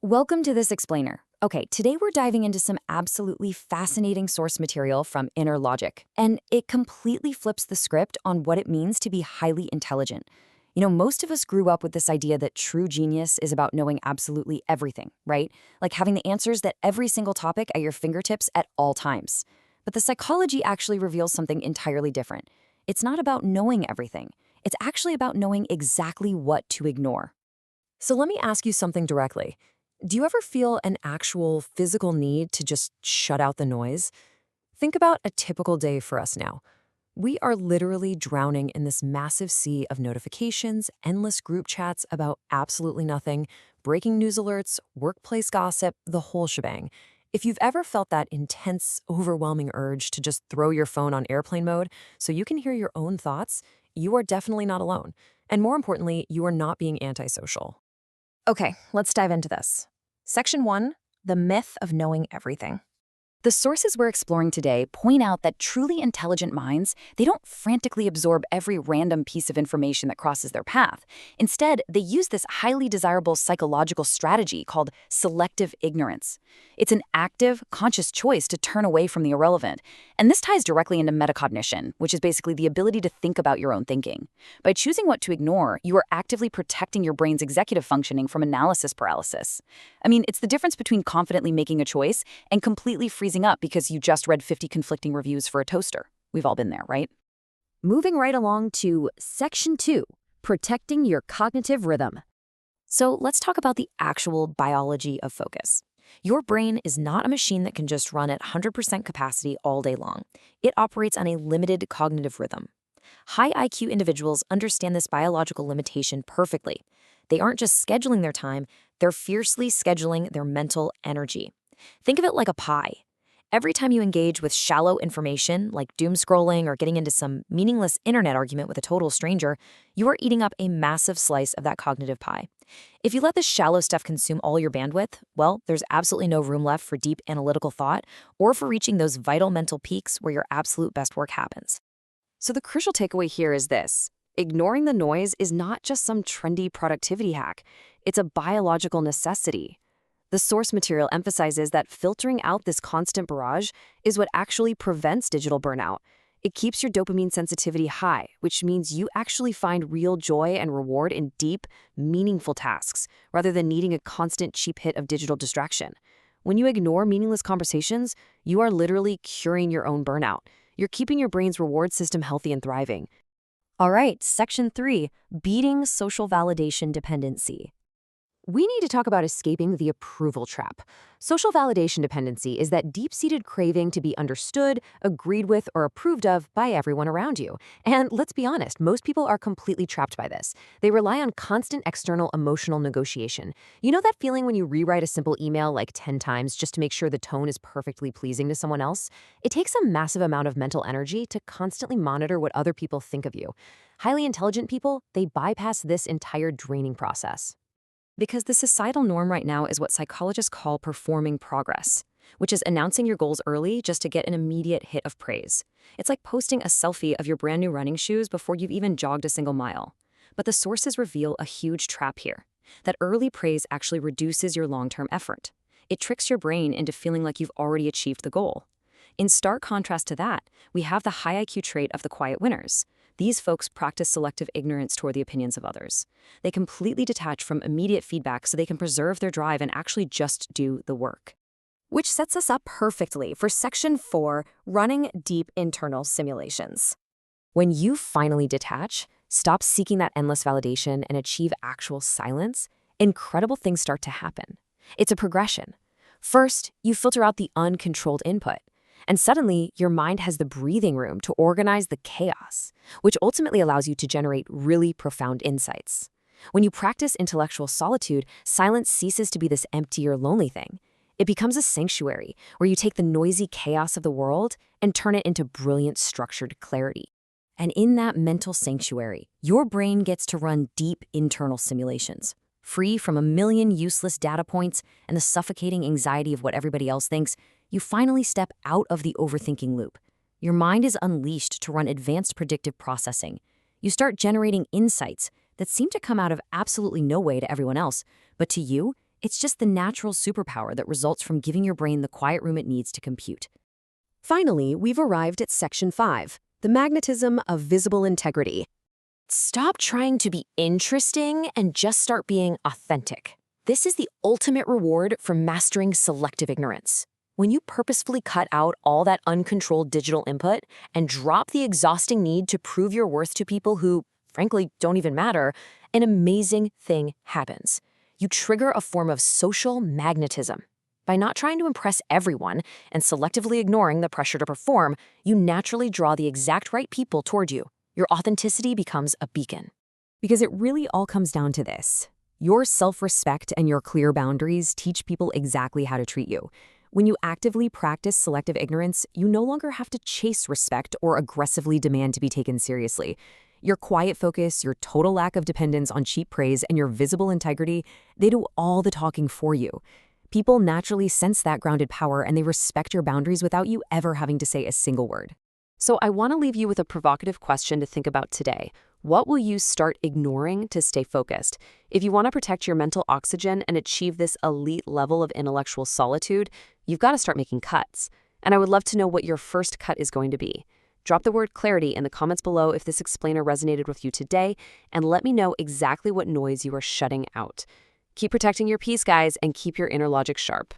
Welcome to this explainer. Okay, today we're diving into some absolutely fascinating source material from Inner Logic, and it completely flips the script on what it means to be highly intelligent. Most of us grew up with this idea that true genius is about knowing absolutely everything, right? Like having the answers that every single topic at your fingertips at all times. But the psychology actually reveals something entirely different. It's not about knowing everything. It's actually about knowing exactly what to ignore. So let me ask you something directly. Do you ever feel an actual physical need to just shut out the noise? Think about a typical day for us now. We are literally drowning in this massive sea of notifications, endless group chats about absolutely nothing, breaking news alerts, workplace gossip, the whole shebang. If you've ever felt that intense, overwhelming urge to just throw your phone on airplane mode so you can hear your own thoughts, you are definitely not alone. And more importantly, you are not being antisocial. Okay, let's dive into this. Section 1, the myth of knowing everything. The sources we're exploring today point out that truly intelligent minds, they don't frantically absorb every random piece of information that crosses their path. Instead, they use this highly desirable psychological strategy called selective ignorance. It's an active, conscious choice to turn away from the irrelevant. And this ties directly into metacognition, which is basically the ability to think about your own thinking. By choosing what to ignore, you are actively protecting your brain's executive functioning from analysis paralysis. It's the difference between confidently making a choice and completely freezing up because you just read 50 conflicting reviews for a toaster. We've all been there, right? Moving right along to Section 2, protecting your cognitive rhythm. So let's talk about the actual biology of focus. Your brain is not a machine that can just run at 100% capacity all day long. It operates on a limited cognitive rhythm. High IQ individuals understand this biological limitation perfectly. They aren't just scheduling their time, they're fiercely scheduling their mental energy. Think of it like a pie. Every time you engage with shallow information, like doom scrolling or getting into some meaningless internet argument with a total stranger, you are eating up a massive slice of that cognitive pie. If you let this shallow stuff consume all your bandwidth, well, there's absolutely no room left for deep analytical thought or for reaching those vital mental peaks where your absolute best work happens. So the crucial takeaway here is this. Ignoring the noise is not just some trendy productivity hack. It's a biological necessity. The source material emphasizes that filtering out this constant barrage is what actually prevents digital burnout. It keeps your dopamine sensitivity high, which means you actually find real joy and reward in deep, meaningful tasks, rather than needing a constant cheap hit of digital distraction. When you ignore meaningless conversations, you are literally curing your own burnout. You're keeping your brain's reward system healthy and thriving. All right, Section 3, beating social validation dependency. We need to talk about escaping the approval trap. Social validation dependency is that deep-seated craving to be understood, agreed with, or approved of by everyone around you. And let's be honest, most people are completely trapped by this. They rely on constant external emotional negotiation. You know that feeling when you rewrite a simple email like 10 times just to make sure the tone is perfectly pleasing to someone else? It takes a massive amount of mental energy to constantly monitor what other people think of you. Highly intelligent people, they bypass this entire draining process. Because the societal norm right now is what psychologists call performing progress, which is announcing your goals early just to get an immediate hit of praise. It's like posting a selfie of your brand new running shoes before you've even jogged a single mile. But the sources reveal a huge trap here, that early praise actually reduces your long-term effort. It tricks your brain into feeling like you've already achieved the goal. In stark contrast to that, we have the high IQ trait of the quiet winners. These folks practice selective ignorance toward the opinions of others. They completely detach from immediate feedback so they can preserve their drive and actually just do the work. Which sets us up perfectly for Section 4, running deep internal simulations. When you finally detach, stop seeking that endless validation and achieve actual silence, incredible things start to happen. It's a progression. First, you filter out the uncontrolled input. And suddenly, your mind has the breathing room to organize the chaos, which ultimately allows you to generate really profound insights. When you practice intellectual solitude, silence ceases to be this empty or lonely thing. It becomes a sanctuary where you take the noisy chaos of the world and turn it into brilliant, structured clarity. And in that mental sanctuary, your brain gets to run deep internal simulations, free from a million useless data points and the suffocating anxiety of what everybody else thinks. You finally step out of the overthinking loop. Your mind is unleashed to run advanced predictive processing. You start generating insights that seem to come out of absolutely no way to everyone else, but to you, It's just the natural superpower that results from giving your brain the quiet room it needs to compute. Finally, we've arrived at Section 5, the magnetism of visible integrity. Stop trying to be interesting and just start being authentic. This is the ultimate reward for mastering selective ignorance. When you purposefully cut out all that uncontrolled digital input and drop the exhausting need to prove your worth to people who, frankly, don't even matter, an amazing thing happens. You trigger a form of social magnetism. By not trying to impress everyone and selectively ignoring the pressure to perform, you naturally draw the exact right people toward you. Your authenticity becomes a beacon. Because it really all comes down to this. Your self-respect and your clear boundaries teach people exactly how to treat you. When you actively practice selective ignorance, you no longer have to chase respect or aggressively demand to be taken seriously. Your quiet focus, your total lack of dependence on cheap praise, and your visible integrity, they do all the talking for you. People naturally sense that grounded power and they respect your boundaries without you ever having to say a single word. So I want to leave you with a provocative question to think about today. What will you start ignoring to stay focused? If you want to protect your mental oxygen and achieve this elite level of intellectual solitude, you've got to start making cuts. And I would love to know what your first cut is going to be. Drop the word clarity in the comments below if this explainer resonated with you today, and let me know exactly what noise you are shutting out. Keep protecting your peace, guys, and keep your inner logic sharp.